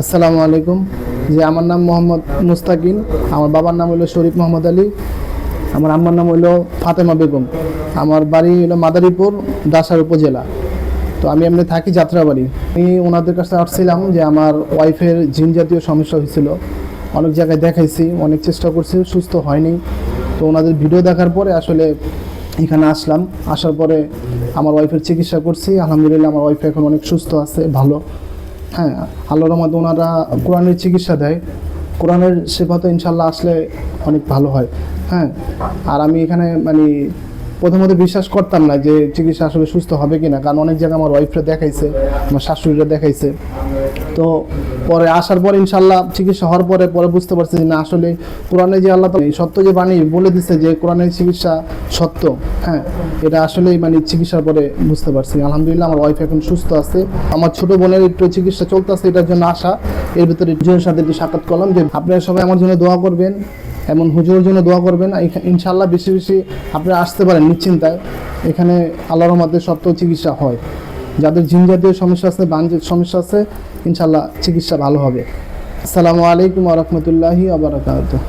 আসসালামু আলাইকুম। যে আমার নাম মোহাম্মদ মুস্তাকিন, আমার বাবার নাম হলো শরীফ মোহাম্মদ আলী, আমার আম্মার নাম হলো ফাতেমা বেগম, আমার বাড়ি হলো মাদারীপুর ডাসার উপজেলা। তো আমি এমনি থাকি যাত্রাবাড়ি। আমি ওনাদের কাছে আসছিলাম যে আমার ওয়াইফের জিন জাতীয় সমস্যা হয়েছিল, অনেক জায়গায় দেখাইছি, অনেক চেষ্টা করছি, সুস্থ হয়নি। তো ওনাদের ভিডিও দেখার পরে আসলে এখানে আসলাম। আসার পরে আমার ওয়াইফের চিকিৎসা করছি, আলহামদুলিল্লাহ আমার ওয়াইফ এখন অনেক সুস্থ আছে, ভালো। হ্যাঁ, আল্লাহর রহমতে ওনারা কোরআনের চিকিৎসা দেয়, কোরআনের সেবা তো ইনশাল্লাহ আসলে অনেক ভালো হয়। হ্যাঁ, আর আমি এখানে মানে প্রথমত বিশ্বাস করতাম না যে চিকিৎসা আসলে সুস্থ হবে কি না, কারণ অনেক জায়গায় আমার ওয়াইফরা দেখাইছে, আমার শাশুড়িরা দেখাইছে। তো পরে আসার পর ইনশাল্লাহ চিকিৎসা হওয়ার পরে পরে বুঝতে পারছি যে না, আসলে কোরআনে যে আল্লাহ তাআলা এই সত্য যে বাণী বলে দিচ্ছে যে কোরআনের চিকিৎসা সত্য, হ্যাঁ, এটা আসলেই মানে চিকিৎসার পরে বুঝতে পারছি। আলহামদুলিল্লাহ আমার ওয়াইফ এখন সুস্থ আছে। আমার ছোট বোনের একটু চিকিৎসা চলতেছে, এটার জন্য আসা। এর ভিতরে একজনের সাথে একটু সাক্ষাৎ করলাম যে আপনারা সবাই আমার জন্য দোয়া করবেন, এমন হুজুরের জন্য দোয়া করবেন। ইনশাল্লাহ বেশি বেশি আপনারা আসতে পারেন নিশ্চিন্তায়। এখানে আল্লাহর রহমতে সত্য চিকিৎসা হয়। যাদের জিন জাতীয় সমস্যা আছে, বান সমস্যা আছে, ইনশাল্লাহ চিকিৎসা ভালো হবে। আসসালামু আলাইকুম ওয়া রাহমাতুল্লাহি ওয়া বারাকাতুহু।